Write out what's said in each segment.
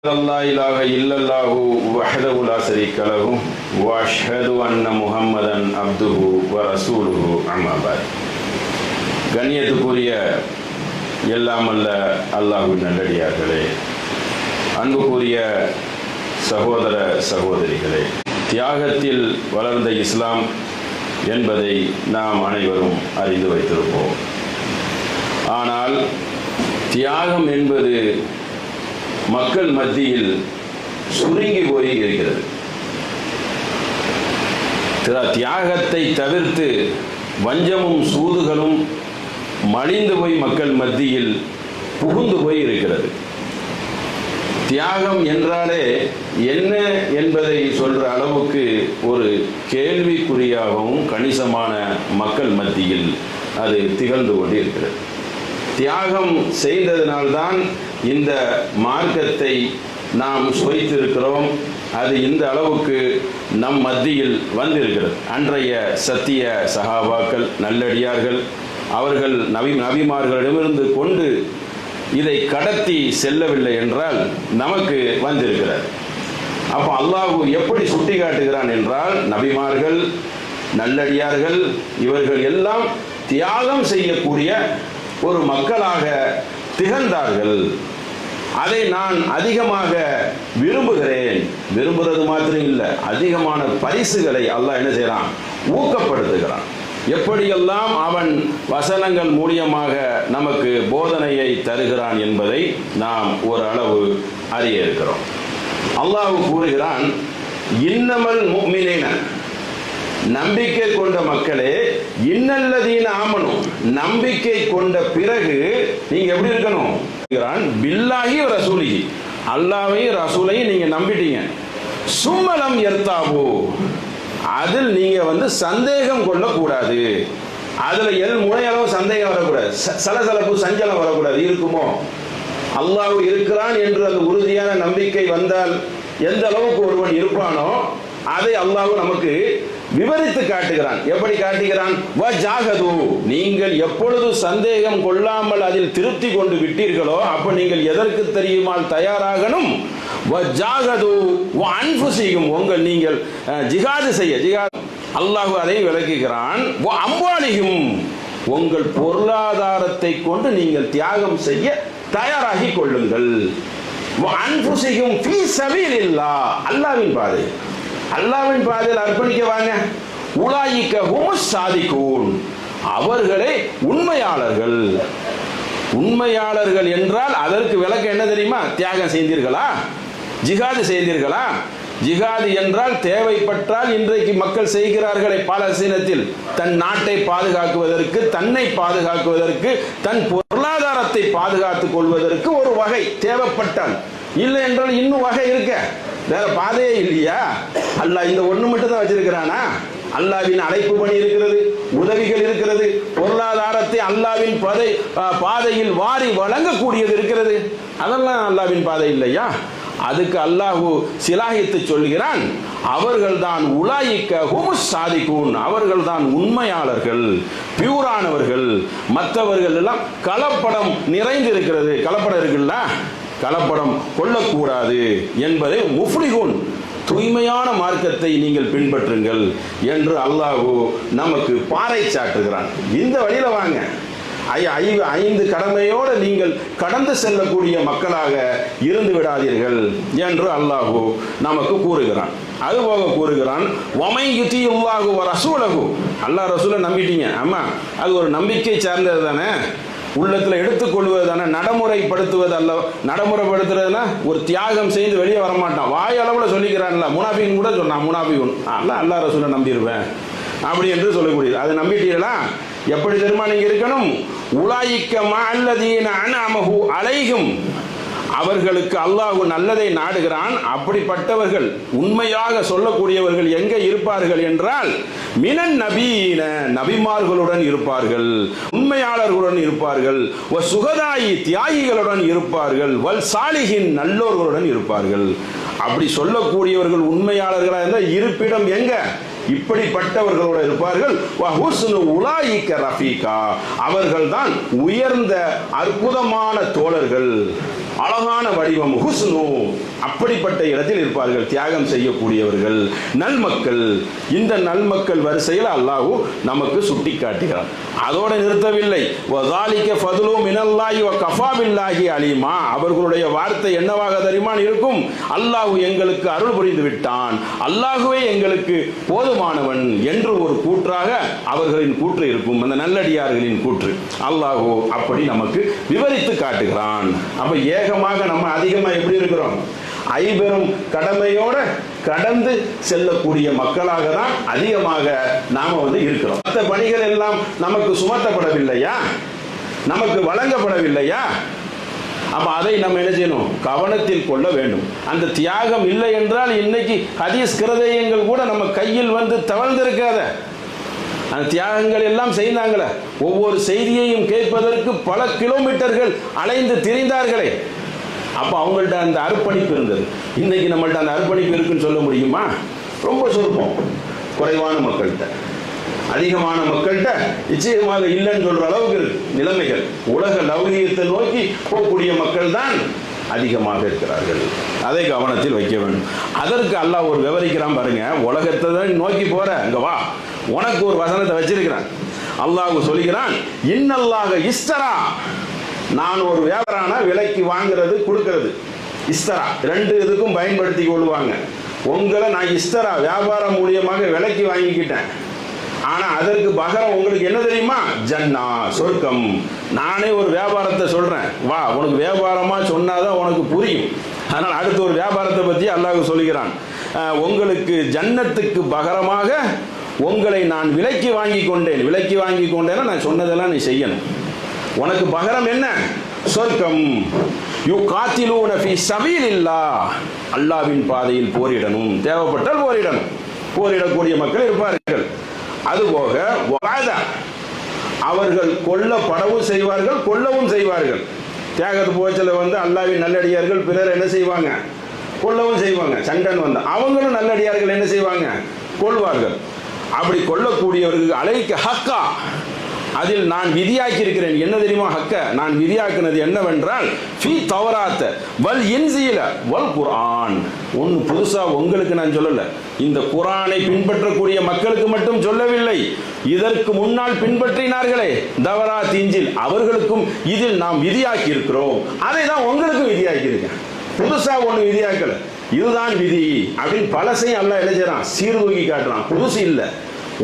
لا إله إلا الله وحده لا شريك له وأشهد أن محمدا عبده ورسوله أما بعد. கண்ணியத்துக்குரிய எல்லாம் அல்ல அல்லாஹ்வின் நல்லடியார்களே, அன்புக்குரிய சகோதர சகோதரிகளே, தியாகத்தில் வளர்ந்த இஸ்லாம் என்பதை நாம் அனைவரும் அறிந்து வைத்திருப்போம். ஆனால் தியாகம் என்பது மக்கள் மத்தியில் சுருங்கி போய் இருக்கிறது. தியாகத்தை தவிர்த்து வஞ்சமும் சூதுகளும் மலிந்து போய் மக்கள் மத்தியில் புகுந்து போய் இருக்கிறது. தியாகம் என்றாலே என்ன என்பதை சொல்ற அளவுக்கு ஒரு கேள்விக்குறியாகவும் கணிசமான மக்கள் மத்தியில் அது திகழ்ந்து கொண்டு இருக்கிறது. தியாகம் செய்ததினால்தான் இந்த மார்க்கத்தை நாம் சுவைத்திருக்கிறோம். அது இந்த அளவுக்கு நம் மத்தியில் வந்திருக்கிறது. அன்றைய சத்திய சஹாபாக்கள், நல்லடியார்கள், அவர்கள் நபிமார்களிடமிருந்து கொண்டு இதை கடத்தி செல்லவில்லை என்றால் நமக்கு வந்திருக்கிறது. அப்போ அல்லாஹ் எப்படி சுட்டி காட்டுகிறான் என்றால், நபிமார்கள், நல்லடியார்கள் இவர்கள் எல்லாம் தியாகம் செய்யக்கூடிய ஒரு மக்களாக திகழ்ந்தார்கள். அதை நான் அதிகமாக விரும்புகிறேன். விரும்புறது மாத்திரம் இல்லை, அதிகமான பரிசுகளை அல்லாஹ் என்ன செய்யறான், ஊக்கப்படுத்துகிறான். எப்படியெல்லாம் அவன் வசனங்கள் மூலியமாக நமக்கு போதனையை தருகிறான் என்பதை நாம் ஒரு அளவு அறிய இருக்கிறோம். அல்லாஹ் கூறுகிறான், இன்னமல் முஃமினீன, நம்பிக்கை கொண்ட மக்களே, இன்னல்லதீன ஆமனு, நம்பிக்கை கொண்ட பிறகு நீங்க எப்படி இருக்கணும், பில்லாஹி ரசூலிஹி, அல்லாஹ்வையும் ரசூலையும் நீங்க நம்பிட்டீங்க. சும்மலம் யர்தாபு, அதில் நீங்க சந்தேகம் கொள்ளக்கூடாது. அதுல முனையளவு சந்தேகம் வரக்கூடாது, சலசலப்பு சஞ்சலம் வரக்கூடாது. இருக்குமோ, அல்லாஹ் இருக்கிறான் என்று அந்த உறுதியான நம்பிக்கை வந்தால் எந்த அளவுக்கு ஒருவன் இருப்பானோ அதை அல்லாஹ் நமக்கு விவரித்து காட்டுகிறான். எப்படி காட்டுகிறான்? வஜாகது, நீங்கள் எப்பொழுது சந்தேகம் கொள்ளாமல் அதில் திருப்தி கொண்டு விட்டீர்களோ அப்ப நீங்கள் எதற்கு தெரியுமால் தயாராகணும். வஜாகது வஅன்ஃபுஸிகும், உங்கள் நீங்கள் ஜிஹாது செய்ய, ஜிஹாத் அல்லாஹ் அதை விளக்குகிறான். அம்வாலிஹிம், உங்கள் பொருளாதாரத்தை கொண்டு நீங்கள் தியாகம் செய்ய தயாராகி கொள்ளுங்கள். அன்ஃபுஸிகும் ஃபீ ஸபீலில்லாஹ், அல்லாஹ்வின் பாதை, அல்லாஹ்வின் பாதையில் அர்ப்பணிக்க வாங்க. உலாயிக ஹுமுஸ் சாதிகூன், அவர்களே உண்மையாளர்கள். உண்மையாளர்கள் என்றால் அதற்கு விளக்கம் என்ன தெரியுமா? தியாகம் செய்தீர்களா, ஜிஹாது செய்தீர்களா? ஜிஹாது என்றால் தேவைப்பட்டால் இன்றைக்கு மக்கள் செய்கிறார்களே பாலஸ்தீனத்தில், தன் நாட்டை பாதுகாக்குவதற்கு, தன்னை பாதுகாக்குவதற்கு, தன் பொருளாதாரத்தை பாதுகாத்துக் கொள்வதற்கு ஒரு வகை தேவைப்பட்டால். இல்லை என்றால் இன்னும் வகை இருக்க, வேற பாதையே இல்லையா? அல்லாஹ் இந்த ஒண்ணு மட்டும் தான் வச்சிருக்கிறானா? அல்லாஹ்வின் அழைப்பு பணி இருக்கிறது, உதவிகள் இருக்கிறது, பொருளாதாரத்தை அல்லாஹ்வின் பாதையில் வாரி வழங்கக்கூடியது இருக்கிறது. அதெல்லாம் அல்லாஹ்வின் பாதை இல்லையா? அதுக்கு அல்லாஹ் சிலாகித்து சொல்கிறான், அவர்கள் தான் உலாயிக்க ஹுமுஸ் சாதிகூன், அவர்கள் தான் உண்மையாளர்கள், பியூரானவர்கள். மற்றவர்கள் எல்லாம் கலப்படம் நிறைந்து இருக்கிறது. கலப்படம் இருக்குல்ல, கலப்படம் கொள்ளக்கூடாது என்பதை முஃப்லிஹூன், தூய்மையான மார்க்கத்தை நீங்கள் பின்பற்றுங்கள் என்று அல்லாஹ் நமக்கு பாறை சாட்டுகிறான். இந்த வழியில வாங்க, 5 கடமையோடு நீங்கள் கடந்து செல்லக்கூடிய மக்களாக இருந்து விடாதீர்கள் என்று அல்லாஹ் நமக்கு கூறுகிறான். அதுபோக கூறுகிறான், வமை யுதியுல்லாஹு வ ரசூலஹு, அல்லாஹ் ரசூலை நம்பிட்டீங்க, ஆமா, அது ஒரு நம்பிக்கை சார்ந்தது தானே, உள்ளத்தில் எடுத்துக்கொள்வது தானே, நடைமுறைப்படுத்துவது அல்ல. நடைமுறைப்படுத்துறதுன்னா ஒரு தியாகம் செய்து வெளியே வரமாட்டான், வாய் அளவில் சொல்லிக்கிறான்ல. முனாஃபிக் கூட சொன்னான், முனாஃபிகுன் அல்லாஹ் ரசூலை நம்பியிருப்பேன் அப்படி என்று சொல்லக்கூடியது. அதை நம்பிட்டீங்களா? எப்படி தெரியுமா நீங்க இருக்கணும்? உலாயிக்க மஅல்லதீன அன்அமஹு அலைஹிம், அவர்களுக்கு அல்லாஹ் நல்லதை நாடுகிறான். அப்படிப்பட்டவர்கள், உண்மையாக சொல்லக்கூடியவர்கள் எங்கே இருப்பார்கள் என்றால், மினன் நபீன, நபிமார்களுடன் இருப்பார்கள், உண்மையாளர்களுடன் இருப்பார்கள், வ சுகதாயி, தியாகிகளுடன் இருப்பார்கள், வல் சாலிஹின், நல்லோர்களுடன் இருப்பார்கள். அப்படி சொல்லக்கூடியவர்கள் உண்மையாளர்களாக இருந்தால் இருப்பிடம் எங்க? இப்படிப்பட்டவர்களோடு இருப்பார்கள். அவர்கள் தான் உயர்ந்த அற்புதமான தோழர்கள், அழகான வடிவம் ஹுஸ்னு, அப்படிப்பட்ட இடத்தில் இருப்பார்கள். தியாகம் செய்யக்கூடியவர்கள் நல்மக்கள். இந்த நல்மக்கள் வரிசையில் அல்லாஹ் நமக்கு சுட்டி காட்டுகிறார். அதோடு நிறுத்தவில்லை. அலிமா, அவர்களுடைய வார்த்தை என்னவாக தெரியுமா இருக்கும்? அல்லாஹ் எங்களுக்கு அருள் புரிந்து விட்டான், அல்லாஹுவே எங்களுக்கு போதுமானவன் என்று ஒரு கூற்றாக அவர்களின் கூற்று இருக்கும். அந்த நல்லடியார்களின் கூற்று அல்லாஹ் அப்படி நமக்கு விவரித்து காட்டுகிறான். அப்ப ஏகமாக நம்ம அதிகமாக எப்படி இருக்கிறோம்? ஐபெரும் கடமையோட கடந்து செல்லக்கூடிய மக்களாக தான் அதிகமாக நாம இருக்கிறோம். மற்ற பணிகள் எல்லாம் நமக்கு சுமத்தப்படவில்லையா, நமக்கு வழங்கப்படவில்லையா? அப்ப அதை நம்ம என்ன செய்யணும்? கவனத்தில் கொள்ள வேண்டும். அந்த தியாகம் இல்லை என்றால் இன்னைக்கு ஹதீஸ் கிரதயங்கள் கூட நம்ம கையில் தவழ்ந்திருக்காத. அந்த தியாகங்கள் எல்லாம் செய்தாங்களே, ஒவ்வொரு செய்தியையும் கேட்பதற்கு பல கிலோமீட்டர்கள் அலைந்து திரிந்தார்களே. அப்போ அவங்கள்ட்ட அந்த அர்ப்பணிப்பு இருந்தது. இன்னைக்கு நம்மள்ட்ட அந்த அர்ப்பணிப்பு இருக்குன்னு சொல்ல முடியுமா? ரொம்ப சொற்பம். குறைவான மக்கள்கிட்ட, அதிகமான மக்கள்கிட்ட நிச்சயமாக இல்லைன்னு சொல்ற அளவுக்கு நிலைமைகள். உலக லௌகீகத்தை நோக்கி போகக்கூடிய மக்கள் தான் அதிகமாக இருக்கிறார்கள். அதை கவனத்தில் வைக்க வேண்டும். அதற்கு அல்லாஹ் ஒரு விவரிக்கிறான் பாருங்க. உலகத்தை தான் நோக்கி போற, இங்க வா, உனக்கு ஒரு வசனத்தை வச்சிருக்கிறான். அல்லாஹ் சொல்லுகிறான், இன்னல்லாஹ இஸ்தரா, நான் ஒரு வியாபாரான விலைக்கு வாங்குறது கொடுக்கிறது. இஸ்தரா ரெண்டு இதுக்கும் பயன்படுத்தி கொள்வாங்க. உங்களை நான் இஸ்தரா வியாபாரம் மூலியமாக விலைக்கு வாங்கிக்கிட்டேன். ஆனா அதற்கு பகரம் உங்களுக்கு என்ன தெரியுமா? ஜன்னா, சொர்க்கம். நானே ஒரு வியாபாரத்தை சொல்றேன், வா, உனக்கு வியாபாரமா சொன்னாதான் உனக்கு புரியும். அதனால் அடுத்த ஒரு வியாபாரத்தை பற்றி அல்லாஹ் சொல்லுகிறான். உங்களுக்கு ஜன்னத்துக்கு பகரமாக உங்களை நான் விலைக்கு வாங்கி கொண்டேன். விலைக்கு வாங்கி கொண்டேன்னா நான் சொன்னதெல்லாம் நீ செய்யணும். உனக்கு பகரம் என்ன? சொர்க்கம். யுகாத்திலூன ஃபீ ஸபீலில்லாஹ், அல்லாஹ்வின் பாதையில் போரிடணும், தேவைப்பட்டால் போரிடணும். போரிடக்கூடிய மக்கள் இருப்பார்கள். அதுபோக அவர்கள் கொல்லப்படவும் செய்வார்கள், கொல்லவும் செய்வார்கள். தியாகத்து போச்சல அல்லாஹ்வின் நல்லடியார்கள் பிறர் என்ன செய்வாங்க? கொல்லவும் செய்வாங்க. சண்டன் வந்தா அவங்களும் நல்லடியார்கள் என்ன செய்வாங்க? கொள்வார்கள். அப்படி கொல்லக்கூடியவர்கள் அலைக்க ஹக்கா, அதில் நான் விதியாக்கி இருக்கிறேன். என்ன தெரியுமா ஹக்க? நான் விதியாக்குனது என்னவென்றால் ஃபீ தௌராத் வல் இன்ஜீல வல் குர்ஆன். ஒன்று புதுசா உங்களுக்கு நான் சொல்லல, இந்த குர்ஆனை பின்பற்றக்கூடிய மக்களுக்கு மட்டும் சொல்லவில்லை, இதற்கு முன்னால் பின்பற்றினார்களே தவராத் இன்ஜில், அவர்களுக்கும் இதில் நாம் விதியாக்கி இருக்கிறோம். அதை தான் உங்களுக்கும் விதியாக்கி இருக்கேன். புதுசா ஒன்று விதியாக்கல, இதுதான் விதி அப்படின்னு பழசையும் அல்லாஹ் என்ன செய்றான்? சீர்தூக்கி காட்டுறான். புதுசு இல்லை,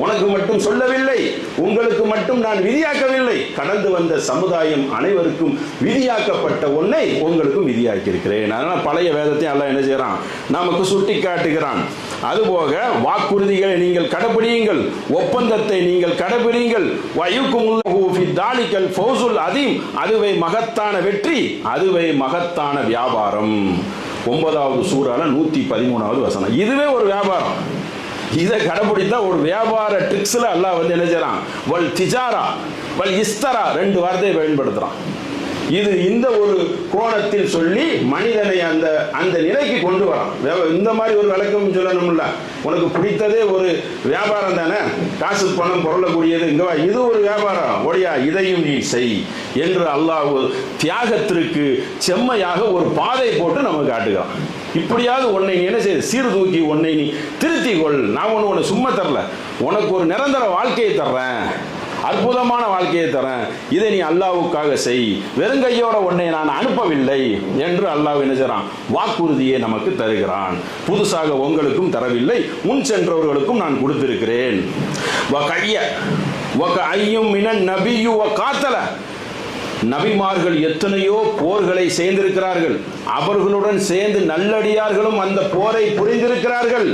உனக்கு மட்டும் சொல்லவில்லை, உங்களுக்கு மட்டும் நான் விதியாக்கவில்லை, கடந்து வந்த சமுதாயம் அனைவருக்கும் விதியாக்கப்பட்ட ஒன்றை உங்களுக்கும் விதியாக்கி இருக்கிறேன். அதனால பழைய வேதத்தை அல்லாஹ் என்ன செய்யறான்? நமக்கு சுட்டி காட்டுகிறான். அதுபோக வாக்குறுதிகளை நீங்கள் கடைபிடியுங்கள், ஒப்பந்தத்தை நீங்கள் கடைபிடியுங்கள். அதுவே மகத்தான வெற்றி, அதுவே மகத்தான வியாபாரம். 9வது சூறால 113வது வசனம். இதுவே ஒரு வியாபாரம். இதை கடைபிடித்தா ஒரு வியாபார ட்ரிக்ஸ்ல அல்லாஹ் என்ன செய்றான்? வல் திஜாரா வல் இஸ்தரா ரெண்டு வார்த்தையை பயன்படுத்துறான். இது இந்த ஒரு கோணத்தில் சொல்லி மனிதனை அந்த அந்த நிலைக்கு கொண்டு வரான். இந்த மாதிரி ஒரு விளக்கம் சொல்லணும்ல, உனக்கு பிடித்ததே ஒரு வியாபாரம் தானே, காசு பணம் பொருளக்கூடியது, இங்க இது ஒரு வியாபாரம், ஓடியா இதையும் நீ செய் என்று அல்லாஹ் தியாகத்திற்கு செம்மையாக ஒரு பாதை போட்டு நமக்கு காட்டுகிறான். இப்படியாவது உன்னை நீ என்ன செய்ய? சீர்தூக்கி உன்னை நீ திருத்திக் கொள். நான் உன்னை சும்மா தரல, உனக்கு ஒரு நிரந்தர வாழ்க்கையை தர்றேன், அற்புதமான வாழ்க்கையை தரேன், இதை நீ அல்லாஹ்வுக்காக செய், வெறுங்கையோட உன்னை நான் அனுப்பவில்லை என்று அல்லாஹ் என்ன செய்றான்? வாக்குறுதியை நமக்கு தருகிறான். புதுசாக உங்களுக்கும் தரவில்லை, முன் சென்றவர்களுக்கும் நான் கொடுத்திருக்கிறேன். நபிமார்கள் எத்தனையோ போர்களை சேர்ந்திருக்கிறார்கள், அவர்களுடன் சேர்ந்து நல்லடியார்களும் அந்த போரை புரிந்திருக்கிறார்கள்.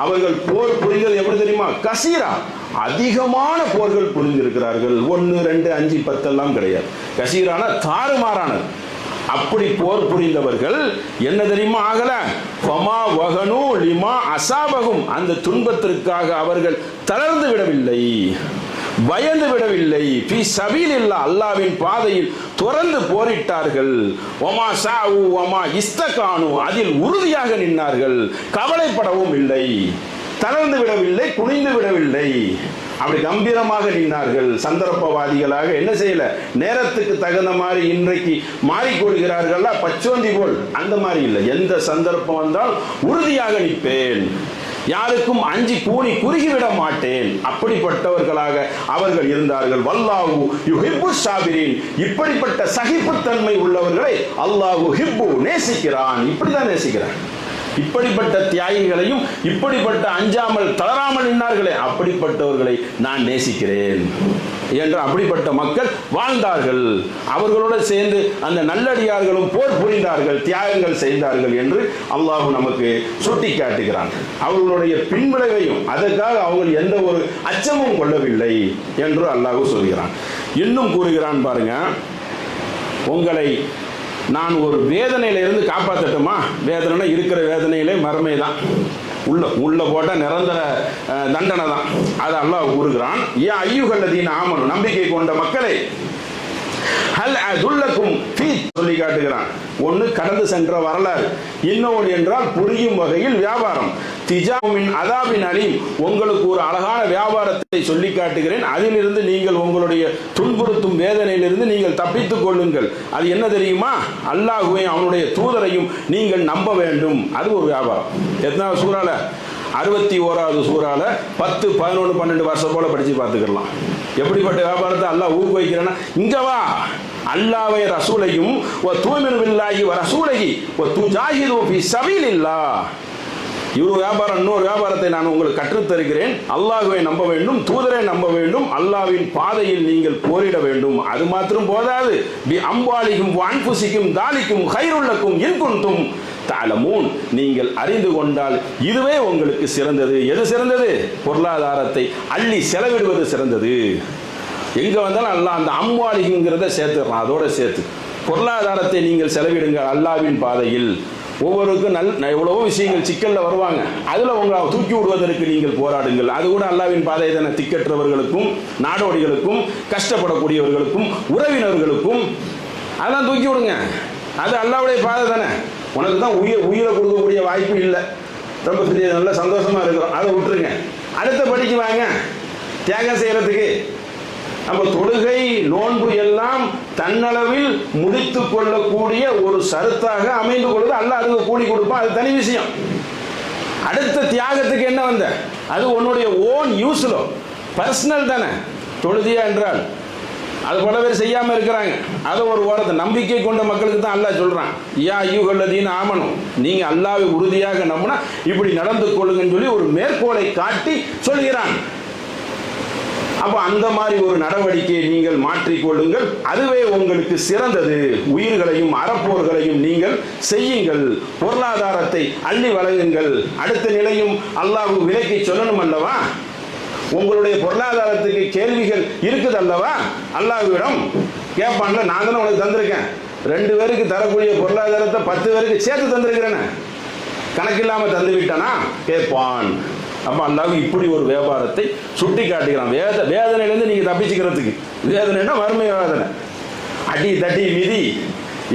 அவர்கள் போர் புரிந்தது எப்படி தெரியுமா? கசீரா, அதிகமான போர்கள் புரிந்திருக்கிறார்கள். 1, 2, 5, 10 எல்லாம் கிடையாது. கசீரான தாறுமாறானது. அப்படி போர் புரிந்தவர்கள் என்ன தெரியுமா ஆகல? ஃபமா வகனு லிமா அசாபகும், அந்த துன்பத்திற்காக அவர்கள் தளர்ந்து விடவில்லை. பயந்து விடவில்லை. ஃபீ சபீலில்லாஹ், அல்லாஹ்வின் பாதையில் துறந்து போரிட்டார்கள். வமா சாவு வமா இஸ்தகானு, அதில் உறுதியாக நின்றார்கள். கவலைப்படவும் இல்லை, தளர்ந்து விடவில்லை, குனிந்து விடவில்லை, அப்படி கம்பீரமாக நின்றார்கள். சந்தர்ப்பவாதிகளாக என்ன செய்யல, நேரத்துக்கு தகுந்த மாதிரி இன்றைக்கு மாறிக்கொள்கிறார்கள் பச்சோந்தி போல், அந்த மாதிரி இல்லை. எந்த சந்தர்ப்பம் வந்தால் உறுதியாக நிற்பேன், யாருக்கும் அஞ்சி கூனி குறுகிவிட மாட்டேன், அப்படிப்பட்டவர்களாக அவர்கள் இருந்தார்கள். வல்லாஹு யுஹிப்பு சாபிரின், இப்படிப்பட்ட சகிப்புத்தன்மை உள்ளவர்களை அல்லாஹு ஹிப்பு, நேசிக்கிறான். இப்படிதான் நேசிக்கிறான். இப்படிப்பட்ட தியாகிகளையும் இப்படிப்பட்ட அஞ்சாமல் தளராமல் நின்றார்களே, அப்படிப்பட்டவர்களை நான் நேசிக்கிறேன் என்று அப்படிப்பட்ட மக்கள் வாழ்ந்தார்கள். அவர்களோடு சேர்ந்து அந்த நல்லடியார்களும் போர் புரிந்தார்கள், தியாகங்கள் செய்தார்கள் என்று அல்லாஹ் நமக்கு சுட்டி காட்டுகிறான். அவர்களுடைய பின்விளைவையும் அதற்காக அவங்க எந்த ஒரு அச்சமும் கொள்ளவில்லை என்று அல்லாஹ் சொல்கிறான். இன்னும் கூறுகிறான் பாருங்க, உங்களை நான் ஒரு வேதனையிலிருந்து காப்பாற்றட்டுமா? வேதனை இருக்கிற வேதனையிலே மறுமை தான், உள்ள போட்ட நிரந்தர தண்டனை தான். அது அல்லாஹ் கூறுகிறான். யா அய்யுஹல்லதீன ஆமனு, நம்பிக்கை கொண்ட மக்களே, ஹல் அதுல்லக்கும் ஃபீ, சொல்லி காட்டுகிறான். ஒன்று கடந்து சென்ற வரலாறு, இன்னொன்று என்றால் புரியும் வகையில் வியாபாரம். திஜாமின் அதாபின் அலீம், உங்களுக்கு ஒரு அழகான வியாபாரத்தை சொல்லி காட்டுகிறேன், அதிலிருந்து நீங்கள் உங்களுடைய துன்புறுத்தும் வேதனையிலிருந்து நீங்கள் தப்பித்துக் கொள்ளுங்கள். அது என்ன தெரியுமா? அல்லாஹ்வையும் அவனுடைய தூதரையும் நீங்கள் நம்ப வேண்டும். அது ஒரு வியாபாரம். எத்தனாவது சூறால? 61வது சூறால 10, 11, 12 வருஷம் போல படிச்சு பார்த்துக்கலாம். எப்படிப்பட்ட வியாபாரத்தை அல்லாஹ் ஊக்குவிக்கிறான்னா, இங்க வா, அல்லாஹ்வை ரசூலையும் தூமினு பில்லாஹி வ ரசூலஹி வ துஜாஹிது ஃபீ சபீலில்லாஹ். இவர் வியாபாரம், இன்னொரு வியாபாரத்தை நான் உங்களுக்கு கற்றுத் தருகிறேன். அல்லாஹ்வை நம்ப வேண்டும், தூதரை நம்ப வேண்டும், அல்லாஹ்வின் பாதையில் நீங்கள் போரிட வேண்டும். அது மாத்திரம் போதாது, பி அம்வாலிக்கும் வ அன்ஃபுசிக்கும் தாலிக்கும் கைருல் லக்கும் இன் குன்தும் தஅலமூன், நீங்கள் அறிந்து கொண்டால் இதுவே உங்களுக்கு சிறந்தது. எது சிறந்தது? பொருளாதாரத்தை அள்ளி செலவிடுவது சிறந்தது. எங்க வந்தாலும் அல்லாஹ் அந்த அம்வாலிங்கிறத சேர்த்துறான். அதோட சேர்த்து பொருளாதாரத்தை நீங்கள் செலவிடுங்கள் அல்லாஹ்வின் பாதையில். ஒவ்வொருக்கும் எவ்வளவோ விஷயங்கள் சிக்கல்ல வருவாங்க, அதுல உங்களை தூக்கி விடுவதற்கு நீங்கள் போராடுங்கள். அது கூட அல்லாஹ்வின் பாதை தானே. திக்கற்றவர்களுக்கும், நாடோடிகளுக்கும், கஷ்டப்படக்கூடியவர்களுக்கும், உறவினர்களுக்கும் அதெல்லாம் தூக்கி விடுங்க. அது அல்லாஹ்வுடைய பாதை தானே. உனக்கு தான் உயிரை கொடுக்கக்கூடிய வாய்ப்பு இல்லை, ரொம்ப நல்ல சந்தோஷமா இருக்கிறோம், அதை விட்டுருங்க. அடுத்த படிக்கு வாங்க, தியாகம் செய்யறதுக்கு. நம்ம தொழுகை, நோன்பு எல்லாம் தன்னளவில் முடித்து கொள்ளக்கூடிய ஒரு சருத்தாக அமைந்து கொள்வது. அல்லாஹ் அதுக்கு கூலி கொடுப்பான், அது தனி விஷயம். அடுத்த தியாகத்துக்கு என்ன வந்த? அது உன்னுடைய ஓன் யூஸ்ல, பர்சனல் தானே. தொழுதியா என்றால் அது பல பேர் செய்யாம இருக்கிறாங்க. அதை ஒரு வாரத்தை நம்பிக்கை கொண்ட மக்களுக்கு தான் அல்லாஹ் சொல்றான். யா அய்யுஹல்லதீன ஆமனு, நீங்க அல்லாஹ்வை உறுதியாக நம்பினா இப்படி நடந்து கொள்ளுங்கன்னு சொல்லி ஒரு மேற்கோளை காட்டி சொல்கிறான். அப்ப அந்த மாதிரி ஒரு நடவடிக்கையை நீங்கள் மாற்றிக்கொள்ளுங்கள், அதுவே உங்களுக்கு சிறந்தது. உயிர்களையும் அறப்போர்களையும் நீங்கள் செய்யுங்கள், பொருளாதாரத்தை அள்ளி வழங்குங்கள். அடுத்த நிலையும் அல்லாஹ் விலைக்கு சொல்லணும் அல்லவா? உங்களுடைய பொருளாதாரத்துக்கு கேள்விகள் இருக்குது அல்லவா? அல்லாஹ்விடம் கேட்பான்ல, நான் தானே உனக்கு தந்திருக்கேன், 2 பேருக்கு தரக்கூடிய பொருளாதாரத்தை 10 பேருக்கு சேர்த்து தந்திருக்கிறேன்னு, கணக்கில்லாம தந்து விட்டானா கேட்பான். அப்ப அல்லாஹ் இப்படி ஒரு வியாபாரத்தை சுட்டி காட்டுகிறான். வேதனையிலிருந்து நீங்க தப்பிச்சுக்கிறதுக்கு. வேதனைன்னா வறுமை வேதனை, அடி தட்டி மிதி,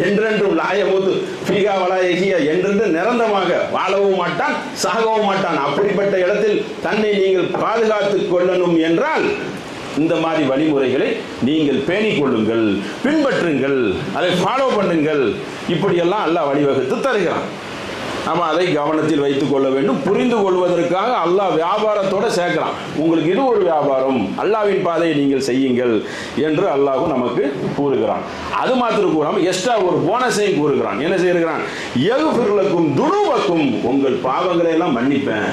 என்றென்றும் லாயமுது ஃபீகா வலாயகியா, என்றென்று நிரந்தரமாக வாழவும் மாட்டான், சாகவும் மாட்டான். அப்படிப்பட்ட இடத்தில் தன்னை நீங்கள் பாதுகாத்துக் கொள்ளணும் என்றால் இந்த மாதிரி வழிமுறைகளை நீங்கள் பேணிக் கொள்ளுங்கள், பின்பற்றுங்கள், அதை ஃபாலோ பண்ணுங்கள். இப்படியெல்லாம் அல்லாஹ் வழிவகுத்து தருகிறான். நம்ம அதை கவனத்தில் வைத்துக் கொள்ள வேண்டும். புரிந்து கொள்வதற்காக அல்லாஹ் வியாபாரத்தோட சேர்க்கிறான். உங்களுக்கு இது ஒரு வியாபாரம், அல்லாஹ்வின் பாதையை நீங்கள் செய்யுங்கள் என்று அல்லாஹ் நமக்கு கூறுகிறான். அது மாத்திரம் கூறாமல் எக்ஸ்ட்ரா ஒரு போனஸையும் கூறுகிறான். என்ன செய்கிறான்? யக்ஃபிர் லக்கும் துனூபக்கும், உங்கள் பாவங்களை எல்லாம் மன்னிப்பேன்.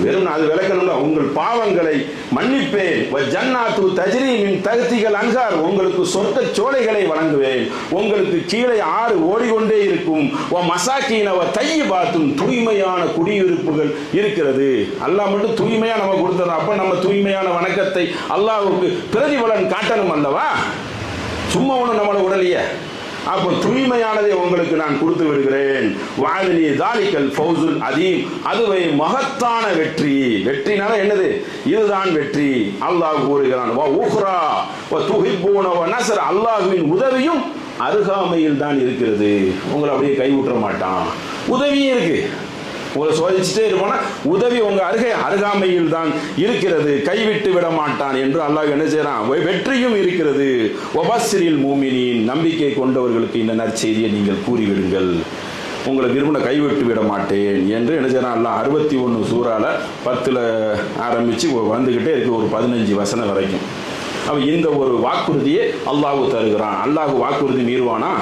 வெறும் அது விளக்கணும்ல, உங்கள் பாவங்களை மன்னிப்பேன். ஜன்னாத்து தஜ்ரி மின் தஹ்திஹல் அன்ஹார், உங்களுக்கு சொர்க்க சோலைகளை வழங்குவேன். உங்களுக்கு கீழே ஆறு ஓடிக்கொண்டே இருக்கும். மசாக்கீன வ தையிபாத்தும், தூய்மையான குடியிருப்புகள் இருக்கிறது. அல்லாஹ் மட்டும் தூய்மையா நம்ம கொடுத்துறோம். அப்ப நம்ம தூய்மையான வணக்கத்தை அல்லாஹ்வுக்கு பிரதிபலன் காட்டணும் அல்லவா? சும்மா ஒண்ணு நம்மளை உடலையே. அப்போ தூய்மையானதை உங்களுக்கு நான் கொடுத்து விடுகிறேன். வாதினி தாலிகல் ஃபௌசுல் அதீம், அதுவே மகத்தான வெற்றி. வெற்றினால என்னது? இதுதான் வெற்றி. அல்லாஹ் கூறுகிறான், வ உக்ரா வ துஹிப்பூன வ நஸ்ர், அல்லாஹ்வின் உதவியும் அருகாமையில் தான் இருக்கிறது. உங்களை அப்படியே கைவிட்ட மாட்டான். உதவியும் இருக்கு. உங்களை சோதிச்சுட்டே இருப்பானா, உதவி உங்க அருகாமையில் தான் இருக்கிறது, கைவிட்டு விட மாட்டான் என்று அல்லாஹ் என்ன செய்யறான்? வெற்றியும் இருக்கிறது. வபஸ்ஸிரில் மூமினீன், நம்பிக்கை கொண்டவர்களுக்கு இந்த நற்செய்தியை நீங்கள் கூறிவிடுங்கள், உங்களை விரும்பின கைவிட்டு விட மாட்டேன் என்று என்ன செய்யறான் அல்லாஹ். 61 சூறால 10ல் ஆரம்பிச்சு வந்துகிட்டே இருக்கு, ஒரு 15 வசனம் வரைக்கும். அவன் இந்த ஒரு வாக்குறுதியை அல்லாஹ் தருகிறான். அல்லாஹ் வாக்குறுதி மீறுவானா?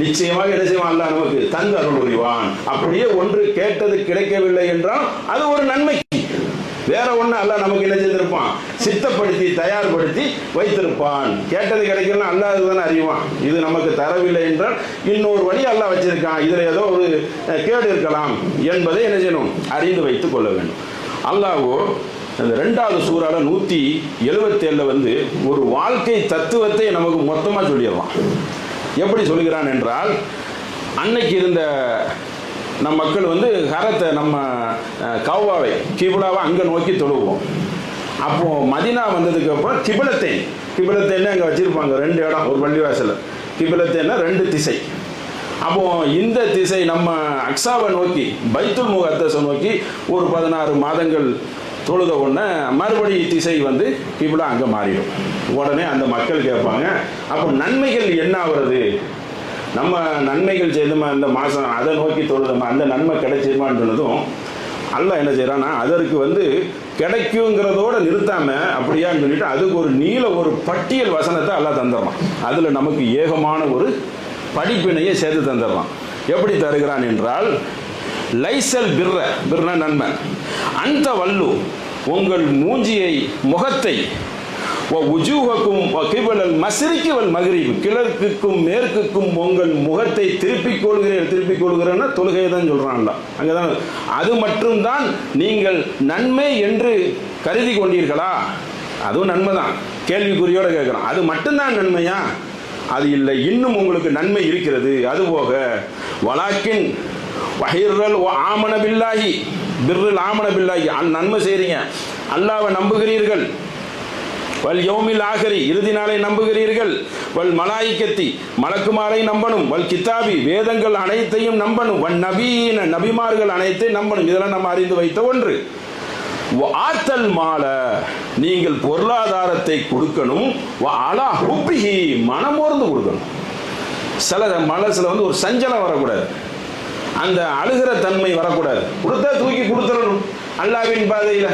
நிச்சயமாக என்ன செய்வான்? அல்லாஹ் நமக்கு தந்து அருள் புரிவான். அப்படியே ஒன்று கேட்டது கிடைக்கவில்லை என்றால் அது ஒரு நன்மை. வேற ஒண்ணு அல்லாஹ் நமக்கு என்ன செய்திருப்பான்? சித்தப்படுத்தி தயார்படுத்தி வைத்திருப்பான். கேட்டது கிடைக்கலன்னா அல்லாஹ் தானே அறிவான். இது நமக்கு தரவில்லை என்றால் இன்னொரு வழி அல்லாஹ் வச்சிருக்கான், இதுல ஏதோ ஒரு கேடு இருக்கலாம் என்பதை என்ன செய்யணும்? அறிந்து வைத்துக் கொள்ள வேண்டும். அல்லாஹ்வோ அந்த 2வது சூறால 177 ஒரு வாழ்க்கை தத்துவத்தை நமக்கு மொத்தமா சொல்லிடலாம். எப்படி சொல்லுகிறான் என்றால், அன்னைக்கு இருந்த நம் மக்கள் ஹரத்தை, நம்ம கௌபாவை, கிபுலாவை அங்கே நோக்கி தொழுவோம். அப்போ மதினா வந்ததுக்கு அப்புறம் கிபிலத்தைன்னு அங்கே வச்சிருப்பாங்க 2 இடம், ஒரு பள்ளிவாசல். கிபிலத்தைன்னா 2 திசை. அப்போ இந்த திசை நம்ம அக்ஸாவை நோக்கி, பைத்துல் முகத்தஸை நோக்கி ஒரு 16 மாதங்கள் தொழுத உடனே மறுபடி திசை கிபிலா அங்கே மாறிடும். உடனே அந்த மக்கள் கேட்பாங்க, அப்போ நன்மைகள் என்ன ஆகுறது? நம்ம நன்மைகள் செய்தோமா இந்த மாதம், அதை நோக்கி தொழுதோமா, அந்த நன்மை கிடைச்சிருமான்னு சொன்னதும் அல்லாஹ் என்ன செய்யறான்னா, அதற்கு கிடைக்குங்கிறதோட நிறுத்தாம அப்படியான்னு சொல்லிட்டு அதுக்கு ஒரு நீல ஒரு பட்டியல் வசனத்தை அல்லாஹ் தந்துடுறான். அதுல நமக்கு ஏகமான ஒரு படிப்பினையை சேர்த்து தந்துடுறான். எப்படி தருகிறான் என்றால், லைசல் பிர்ன நன்மை, அந்த வல்லு உங்கள் மூஞ்சியை, முகத்தை, மஸ்ரிக்கி வல் மக்ரிப், கிழக்குக்கும் மேற்குக்கும் உங்கள் முகத்தை திருப்பிக் கொள்கிறேன்னா தொழுகையை தான் சொல்றான்ல. அங்கதான் அது மட்டும்தான் நீங்கள் நன்மை என்று கருதி கொண்டீர்களா? அதுவும் நன்மை தான். கேள்விக்குறியோட கேட்கிறோம், அது மட்டும்தான் நன்மையா? அது இல்லை, இன்னும் உங்களுக்கு நன்மை இருக்கிறது. அதுபோக வலாக்கின் வஹிர்ரல் ஆமன பில்லாஹி, பிர்ருல் ஆமன பில்லாஹி, நன்மை செய்றீங்க, அல்லாஹ்வை நம்புகிறீர்கள், வல் யௌமில் ஆகிரி, இறுதி நாளை நம்புகிறீர்கள், வல் மலாயிக்கத்தி, மலக்குமாரை நம்பணும், வல் கிதாபி, வேதங்கள் அனைத்தையும் நம்பணும், வன் நபீன, நபிமார்கள் அனைத்தையும் நம்பணும். இதெல்லாம் நம்ம அறிந்து வைத்த ஒன்று. ஆத்தல் மால, நீங்கள் பொருளாதாரத்தை கொடுக்கணும், அலா ஹுப்பிஹி, மனமோர்ந்து கொடுக்கணும். சில மனசுல ஒரு சஞ்சலம் வரக்கூடாது, அந்த அழுகிற தன்மை வரக்கூடாது. கொடுத்தா தூக்கி கொடுத்துடணும் அல்லாஹ்வின் பாதையில.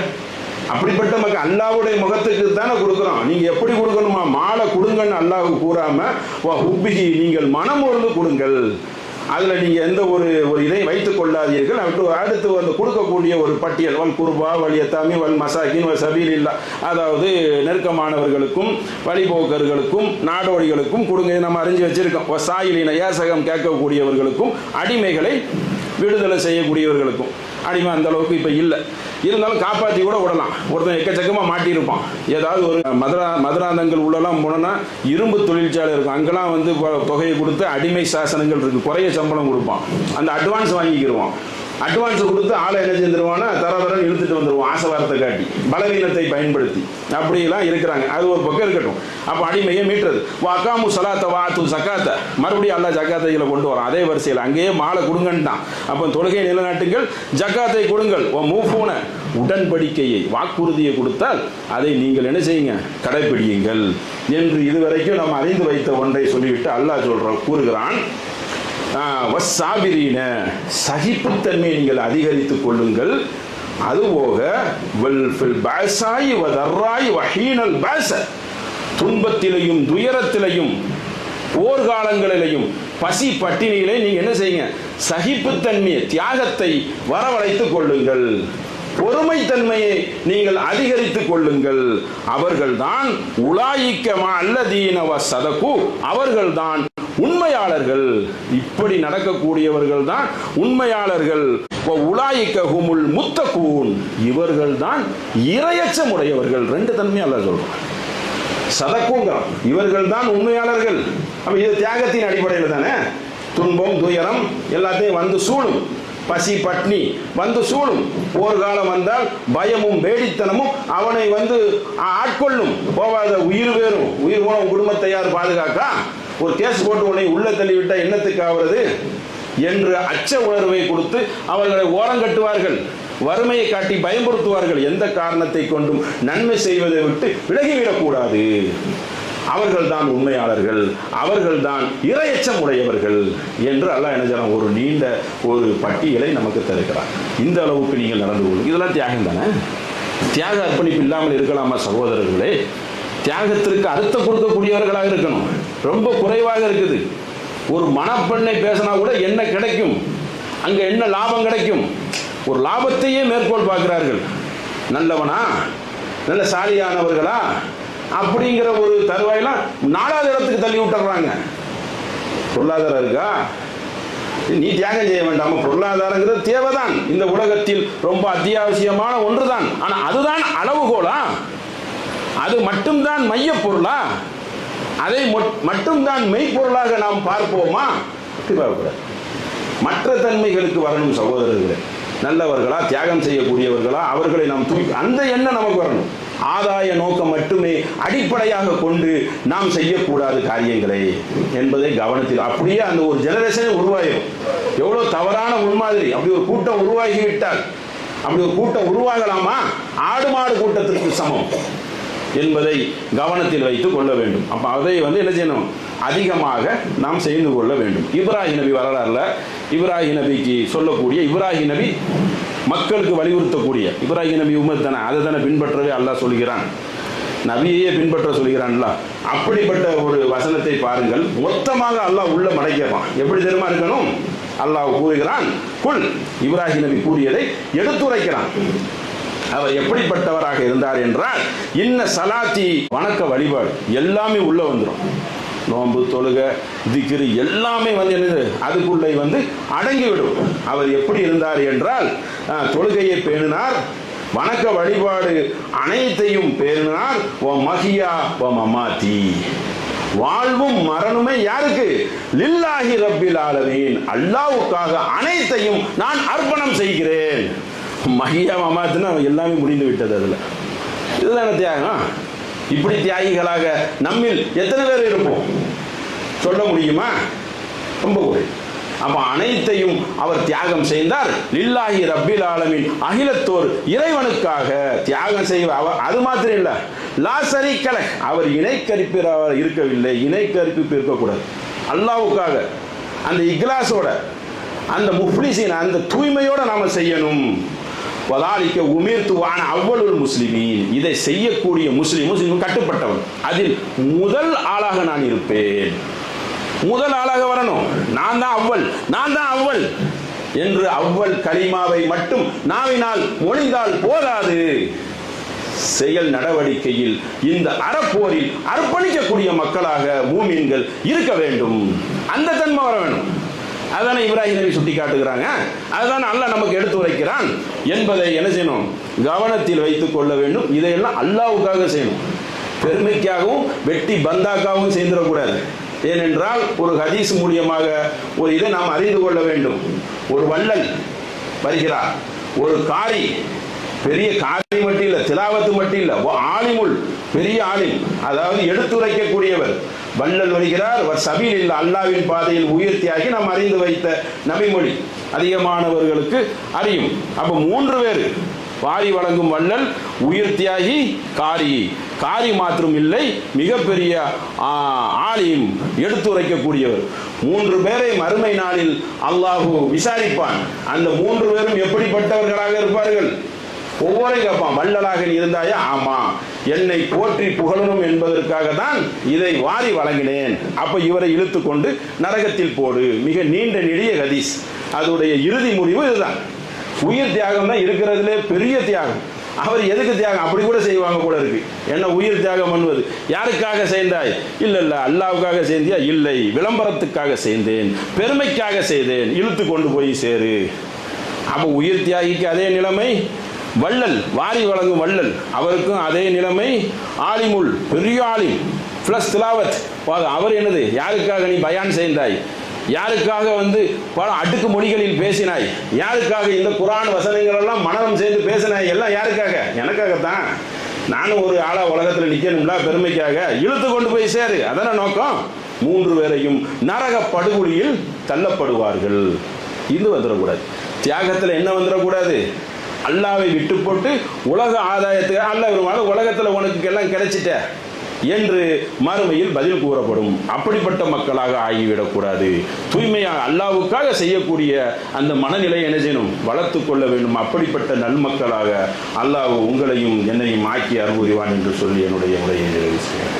அப்படிப்பட்ட மக்கள் அல்லாஹ்வுடைய முகத்துக்கு தானே கொடுக்குறோம். நீங்க எப்படி கொடுக்கணுமா? மாலை கொடுங்கன்னு அல்லாஹ் கூறாம ஹுப்பிஹி, நீங்கள் மனமோர்ந்து கொடுங்கள். அதுல நீங்க எந்த ஒரு இதை வைத்துக் கொள்ளாதீர்கள். அடுத்து கொடுக்கக்கூடிய ஒரு பட்டியல், வல் குர்பா வல் யதாமி வல் மசாகின் வல் சபீலில்லா, அதாவது நெருக்கமானவர்களுக்கும் வழிபோக்கர்களுக்கும் நாடோடிகளுக்கும் கொடுங்க. நம்ம அறிஞ்சு வச்சிருக்கோம். சாயிலின, யாசகம் கேட்கக்கூடியவர்களுக்கும், அடிமைகளை விடுதலை செய்யக்கூடியவர்களுக்கும். அடிமை அந்த அளவுக்கு இப்போ இல்லை, இருந்தாலும் காப்பாற்றி கூட விடலாம். ஒருத்தன் எக்கச்சக்கமாக மாட்டியிருப்பான். ஏதாவது ஒரு மதுராந்தங்கள் உள்ளலாம் போனோன்னா இரும்பு தொழிற்சாலை இருக்கும், அங்கெல்லாம் தொகையை கொடுத்து அடிமை சாசனங்கள் இருக்குது, குறைய சம்பளம் கொடுப்பான். அந்த அட்வான்ஸ் வாங்கிக்கிடுவான். அட்வான்ஸ் கொடுத்து ஆளை என்ன செஞ்சிருவான்னா தரதரன்னு இழுத்துட்டு வந்துடுவான், ஆசவாரத்தை காட்டி, பலவீனத்தை பயன்படுத்தி. அப்படிலாம் இருக்கிறாங்க. அது ஒரு பக்கம் இருக்கட்டும். அப்போ அடிமையை மீட்டுறது. வாக்காமு சலாத்த வாத்து சக்காத்த, மறுபடியும் அல்லாஹ் ஜக்காத்தைகளை கொண்டு வரான். அதே வரிசையில் அங்கேயே மாலை கொடுங்கன்ட்டான். அப்போ தொழுகை நிலநாட்டுங்கள், ஜக்காத்தை கொடுங்கள். மூஃபூன, உடன்படிக்கையை, வாக்குறுதியை கொடுத்தால் அதை நீங்கள் என்ன செய்யுங்க? கடைபிடியுங்கள் என்று இதுவரைக்கும் நம்ம அறிந்து வைத்த ஒன்றை சொல்லிவிட்டு அல்லாஹ் கூறுகிறான், வஸ்ஸாபிரீன, சகிப்புத்தன்மையை நீங்கள் அதிகரித்துக் கொள்ளுங்கள். அதுபோக துன்பத்திலையும் துயரத்திலையும் போர்க்காலங்களிலையும் பசி பட்டினியிலே நீங்க என்ன செய்யுங்க? சகிப்புத்தன்மையை, தியாகத்தை வரவழைத்துக் கொள்ளுங்கள், பொறுமைத்தன்மையை நீங்கள் அதிகரித்துக் கொள்ளுங்கள். அவர்கள்தான் உலாயிக்கமா அல்லதீனவ சதகு, அவர்கள்தான் உண்மையாளர்கள். இப்படி நடக்கக்கூடியவர்கள் தான் உண்மையாளர்கள். உலாயிக்கஹுமுல் முத்தகூன், இவர்கள் தான் இரையச்சம் உடையவர்கள். 2 தன்மையை அல்லாஹ் சொல்றான். சதக்குங்கிறோம். இவர்கள் தான் உண்மையாளர்கள். அப்ப இது தியாகத்தின் அடிப்படையில் தானே. துன்பம் துயரம் எல்லாத்தையும் வந்து சூழும், பசி பட்னி வந்து சூழும், போர்க்காலம் வந்தால் பயமும் வேடித்தனமும் அவனை வந்து ஆட்கொள்ளும். போவாத உயிர் வேறும், உயிர் போன குடும்பத்தை யார் பாதுகாக்கா? ஒரு கேஸ் போட்டு உன்னை உள்ள தள்ளிவிட்ட எண்ணத்துக்கு ஆகிறது என்று அச்ச உணர்வை கொடுத்து அவர்களை ஓரங்கட்டுவார்கள், வறுமையை காட்டி பயன்படுத்துவார்கள். எந்த காரணத்தை கொண்டும் நன்மை செய்வதை விட்டு விலகிவிடக்கூடாது. அவர்கள் தான் உண்மையாளர்கள், அவர்கள் தான் இறையச்சம் உடையவர்கள் என்று அல்லாஹ் என்ன செய்யறான், ஒரு நீண்ட ஒரு பட்டியலை நமக்கு தருகிறார். இந்த அளவுக்கு நீங்கள் நடந்து கொள்ளும். இதெல்லாம் தியாகம் தானே. தியாக அர்ப்பணிப்பு இல்லாமல் இருக்கலாமா சகோதரர்களே? தியாகத்திற்கு அர்த்தம் கொடுக்கக்கூடியவர்களாக இருக்கணும். ரொம்ப குறைவாக இருக்குது. ஒரு மணப்பெண்ணை பேசினா கூட என்ன கிடைக்கும், அங்க என்ன லாபம் கிடைக்கும், ஒரு லாபத்தையே மேற்கோள் பார்க்கிறார்கள். நல்லவனா, நல்ல சாலியானவர்களா அப்படிங்கிற ஒரு தருவாயெல்லாம் 4வது இடத்துக்கு தள்ளி விட்டுறாங்க. பொருளாதாரம் இருக்கா, நீ தியாகம் செய்ய வேண்டாமா? பொருளாதாரங்கிறது தேவைதான், இந்த உலகத்தில் ரொம்ப அத்தியாவசியமான ஒன்றுதான். ஆனா அதுதான் அளவுகோலா? அது மட்டும்தான் மைய பொருளா? அதை மட்டும்தான் மெய்ப்பொருளாக நாம் பார்ப்போமா? மற்ற தன்மைகளுக்கு வரணும் சகோதரர்களே. நல்லவர்களா, தியாகம் செய்யக்கூடியவர்களா, அவர்களை நாம் அந்த எண்ணம் நமக்கு வரணும். ஆதாய நோக்கம் மட்டுமே அடிப்படையாக கொண்டு நாம் செய்யக்கூடாது காரியங்களை என்பதை கவனத்தில். அப்படியே அந்த ஒரு ஜெனரேஷனே உருவாகும். எவ்வளவு தவறான முன்மாதிரி. அப்படி ஒரு கூட்டம் உருவாகிவிட்டால், அப்படி ஒரு கூட்டம் உருவாகலாமா? ஆடு மாடு கூட்டத்திற்கு சமம் என்பதை கவனத்தில் வைத்துக் கொள்ள வேண்டும். அப்ப அதை என்ன செய்யணும், அதிகமாக நாம் செய்து கொள்ள வேண்டும். இப்ராஹிம் நபி வரலாறுல இப்ராஹிம் நபிக்கு சொல்லக்கூடிய, இப்ராஹிம் நபி மக்களுக்கு வலியுறுத்தக்கூடிய, இப்ராஹிம் நபி உம்மத் தானே, அதை தானே பின்பற்றவே அல்லாஹ் சொல்கிறான், நபியையே பின்பற்ற சொல்கிறான்ல. அப்படிப்பட்ட ஒரு வசனத்தை பாருங்கள். மொத்தமாக அல்லாஹ் உள்ள மடைக்கிறான். எப்படி தெரியுமா இருக்கணும்? அல்லாஹ் கூறுகிறான், குல், இப்ராஹிம் நபி கூறியதை எடுத்துரைக்கிறான். அவர் எப்படிப்பட்டவராக இருந்தார் என்றால், இன்ன சலாத்தி, வணக்க வழிபாடு எல்லாமே உள்ள வந்துடும். நோன்பு, தொழுகை, திக்ரு எல்லாமே என்னது, அதுக்குள்ளே அடங்கிவிடும். அவர் எப்படி இருந்தார் என்றால், தொழுகையை பேணினார், வணக்க வழிபாடு அனைத்தையும் பேணினார். ஓ மஹியா ஓ மமாத்தி, வாழ்வும் மரணமே யாருக்கு? லில்லாஹி ரப்பில் ஆலமீன், அல்லாஹ்வுக்காக அனைத்தையும் நான் அர்ப்பணம் செய்கிறேன். மஹியா மமாத்துன்னா எல்லாமே முடிந்து விட்டது. அதுல இதுதான தியாகம். இப்படி தியாகிகளாக நம்மில் எத்தனை பேர் இருப்போம் சொல்ல முடியுமா? ரொம்ப குறை. அப்ப அனைத்தையும் அவர் தியாகம் செய்தார். லில்லாஹி ரப்பில் ஆலமீன், அகிலத்தோர் இறைவனுக்காக தியாகம் செய்வார். அது மாத்திரம் இல்ல, லா ஷரீக லஹ், அவர் இணைக்கற்பிறவர் இருக்கவில்லை, இணைக்கற்பிப்பு இருக்கக்கூடாது. அல்லாஹ்வுக்காக அந்த இக்லாஸோட, அந்த முஃப்லிஸின் அந்த தூய்மையோட நாம செய்யணும். வதாலிக்க உமிர்த்து வான அவ்வளவு முஸ்லிமீன், இதை செய்யக்கூடிய முஸ்லிம் கட்டுப்பட்டவன், அதில் முதல் ஆளாக நான் இருப்பேன். முதல் ஆளாக வரணும். நான் தான் அவ்வள், நான் தான் அவ்வள் என்று அவ்வள் கலிமாவை மட்டும் நாவினால் மொழிந்தால் போதாது. செயல் நடவடிக்கையில் இந்த அறப்போரில் அர்ப்பணிக்கக்கூடிய மக்களாக மூமின்கள் இருக்க வேண்டும். அந்த தன்மை வர வேண்டும். அதுதானே இப்ராஹிம் நபி சுட்டி காட்டுகிறாங்க. அதுதான் அல்லாஹ் நமக்கு எடுத்து உரைக்கிறான் என்பதை என்ன செய்யணும், கவனத்தில் வைத்துக் கொள்ள வேண்டும். இதையெல்லாம் அல்லாஹ்வுக்காக செய்யணும். பெருமைக்காகவும் வெட்டி பந்தாக்காகவும் செய்திடக்கூடாது. ஏனென்றால் ஒரு ஹதீஸ் மூலியமாக ஒரு இதை நாம் அறிந்து கொள்ள வேண்டும். ஒரு வள்ளல் வருகிறார், ஒரு காரி, பெரிய காரி மட்டும் இல்லை, திலாவத்து மட்டும் இல்லை, ஆலிமுல், பெரிய ஆலிம், அதாவது எடுத்துரைக்கக்கூடியவர். வள்ளல் வருகிறார், சபீல் இல்ல, அல்லாவின் பாதையில் உயர்த்தியாகி நாம் அறிந்து வைத்த நபிமொழி அதிகமானவர்களுக்கு அறியும். அப்ப 3 பேர், வாரி வழங்கும் வள்ளல், உயிர்த்தியாகி, காரி. காரி மாத்திரம் இல்லை, மிகப்பெரிய ஆலிம், எடுத்துரைக்கக்கூடியவர். 3 பேரை மறுமை நாளில் அல்லாஹ் விசாரிப்பான். அந்த 3 பேரும் எப்படிப்பட்டவர்களாக இருப்பார்கள்? ஒவ்வொரு கேட்பான், வள்ளலாக இருந்தாயா? ஆமா, என்னை போற்றி புகழணும் என்பதற்காக தான் இதை வாரி வழங்கினேன். அப்ப இவரை இழுத்து கொண்டு நரகத்தில் போடு. மிக நீண்ட நெடிய ஹதீஸ். அதோடைய இறுதி முடிவு இதுதான். உயிர் தியாகம் தான் இருக்கிறதுலே பெரிய தியாகம். அவர் எதுக்கு தியாகம் அப்படி கூட செய்வாங்க போல இருக்கு. என்ன உயிர் தியாகம் பண்ணுவது? யாருக்காக செய்தாய்? இல்ல இல்ல, அல்லாஹ்வுக்காக செய்தியா? இல்லை, விளம்பரத்துக்காக செய்தேன், பெருமைக்காக செய்தேன், இழுத்து கொண்டு போய் சேரு. அப்ப உயிர் தியாகிக்கு அதே நிலைமை, வள்ளல், வாரி வழங்கும் வள்ளல், அவருக்கும் அதே நிலைமை. ஆலிமுல், பெரிய ஆலிம் பிளஸ் திலாவத், அவர் என்னது, யாருக்காக நீ பயான் செய்தாய், யாருக்காக பல அடுக்கு மொழிகளில் பேசினாய், யாருக்காக இந்த குர்ஆன் வசனங்கள் எல்லாம் மனனம் செய்து பேசினாய், எல்லாம் யாருக்காக, எனக்காகத்தான். நானும் ஒரு ஆளா உலகத்தில் நிற்கணும்ல, பெருமைக்காக இழுத்து கொண்டு போய் சேரு, அதான நோக்கம். 3 பேரையும் நரக படுகொலியில் தள்ளப்படுவார்கள். இது வந்துடக்கூடாது. தியாகத்தில் என்ன வந்துடக்கூடாது, அல்லாவை விட்டு போட்டு உலக ஆதாயத்துக்கு அல்ல உலகத்தில் உனக்கு எல்லாம் கிடைச்சிட்ட என்று மறுமையில் பதில் கூறப்படும். அப்படிப்பட்ட மக்களாக ஆகிவிடக்கூடாது. தூய்மையாக அல்லாவுக்காக செய்யக்கூடிய அந்த மனநிலை என்ன செய்யணும், வளர்த்து கொள்ள வேண்டும். அப்படிப்பட்ட நன்மக்களாக அல்லாஹ் உங்களையும் என்னையும் ஆக்கி அருள் புரிவான் என்று சொல்லி என்னுடைய உரையை நிறைவு செய்கிறேன்.